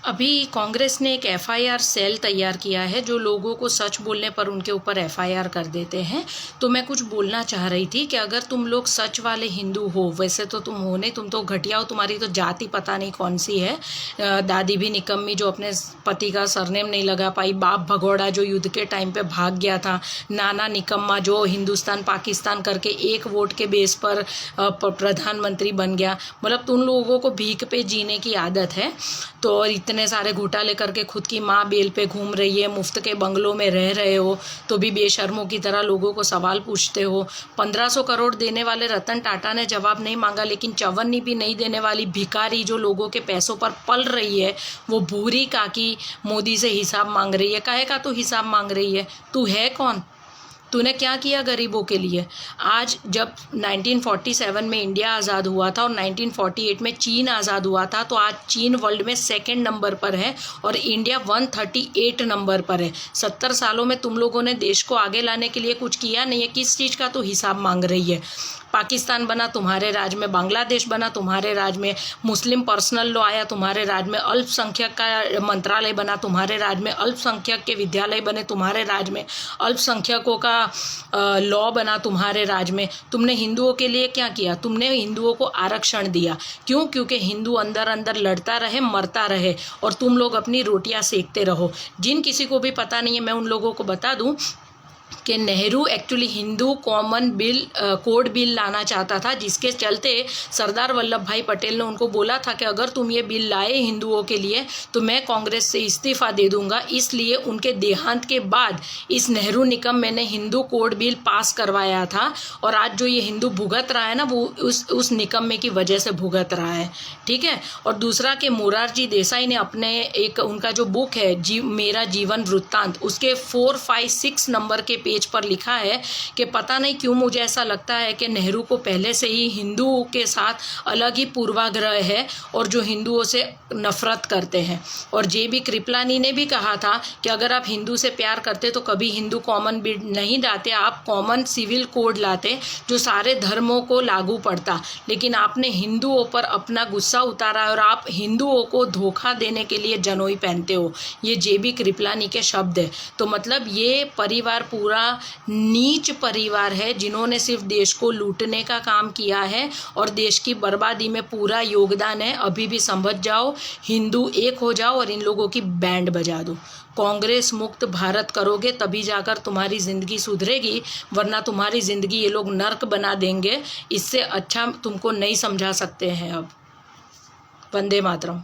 अभी कांग्रेस ने एक एफआईआर सेल तैयार किया है जो लोगों को सच बोलने पर उनके ऊपर एफआईआर कर देते हैं। तो मैं कुछ बोलना चाह रही थी कि अगर तुम लोग सच वाले हिंदू हो, वैसे तो तुम हो नहीं, तुम तो घटिया हो, तुम्हारी तो जाति पता नहीं कौन सी है। दादी भी निकम्मी जो अपने पति का सरनेम नहीं लगा पाई, बाप भगोड़ा जो युद्ध के टाइम पे भाग गया था, नाना निकम्मा जो हिंदुस्तान पाकिस्तान करके एक वोट के बेस पर प्रधानमंत्री बन गया। मतलब तुम लोगों को भीख पे जीने की आदत है। तो और इतने सारे घोटाले करके खुद की माँ बेल पे घूम रही है, मुफ्त के बंगलों में रह रहे हो, तो भी बेशर्मों की तरह लोगों को सवाल पूछते हो। 1500 करोड़ देने वाले रतन टाटा ने जवाब नहीं मांगा, लेकिन चवन्नी भी नहीं देने वाली भिखारी जो लोगों के पैसों पर पल रही है, वो भूरी काकी मोदी से हिसाब मांग रही है। काहे का तू हिसाब मांग रही है? तू है कौन? तूने क्या किया गरीबों के लिए? आज जब 1947 में इंडिया आज़ाद हुआ था और 1948 में चीन आज़ाद हुआ था, तो आज चीन वर्ल्ड में 2nd नंबर पर है और इंडिया 138 नंबर पर है। 70 सालों में तुम लोगों ने देश को आगे लाने के लिए कुछ किया नहीं है। किस चीज़ का तो हिसाब मांग रही है? पाकिस्तान बना तुम्हारे राज में, बांग्लादेश बना तुम्हारे राज में, मुस्लिम पर्सनल लॉ आया तुम्हारे राज में, अल्पसंख्यक का मंत्रालय बना तुम्हारे राज में, अल्पसंख्यक के विद्यालय बने तुम्हारे राज में, अल्पसंख्यकों का लॉ बना तुम्हारे राज में। तुमने हिंदुओं के लिए क्या किया? तुमने हिंदुओं को आरक्षण दिया। क्यों? क्योंकि हिंदू अंदर अंदर लड़ता रहे, मरता रहे और तुम लोग अपनी रोटियां सेकते रहो। जिन किसी को भी पता नहीं है, मैं उन लोगों को बता दूं कि Nehru actually Hindu common bill code bill लाना चाहता था, जिसके चलते सरदार वल्लभ भाई पटेल ने उनको बोला था कि अगर तुम ये बिल लाए हिंदुओं के लिए तो मैं कांग्रेस से इस्तीफा दे दूंगा। इसलिए उनके देहांत के बाद इस नेहरू निकम्मे ने हिंदू कोड बिल पास करवाया था और आज जो ये हिंदू भुगत रहा है ना, वो उस निकम्मे की वजह से भुगत रहा है। ठीक है। और दूसरा कि मोरारजी देसाई ने अपने एक उनका जो बुक है मेरा जीवन वृत्तांत, उसके 4, 5, 6 नंबर के पेज पर लिखा है कि पता नहीं क्यों मुझे ऐसा लगता है कि नेहरू को पहले से ही हिंदुओं के साथ अलग ही पूर्वाग्रह है और जो हिंदुओं से नफरत करते हैं। और जेबी कृपलानी ने भी कहा था कि अगर आप हिंदू से प्यार करते तो कभी हिंदू कॉमन बिल नहीं लाते, आप कॉमन सिविल कोड लाते जो सारे धर्मों को लागू पड़ता। लेकिन आपने हिंदुओं पर अपना गुस्सा उतारा और आप हिंदुओं को धोखा देने के लिए जनोई पहनते हो। ये जेबी कृपलानी के शब्द है। तो मतलब ये परिवार पूरा नीच परिवार है जिन्होंने सिर्फ देश को लूटने का काम किया है और देश की बर्बादी में पूरा योगदान है। अभी भी समझ जाओ, हिंदू एक हो जाओ और इन लोगों की बैंड बजा दो। कांग्रेस मुक्त भारत करोगे तभी जाकर तुम्हारी ज़िंदगी सुधरेगी, वरना तुम्हारी ज़िंदगी ये लोग नर्क बना देंगे। इससे अच्छा तुमको नहीं समझा सकते हैं अब। वंदे मातरम।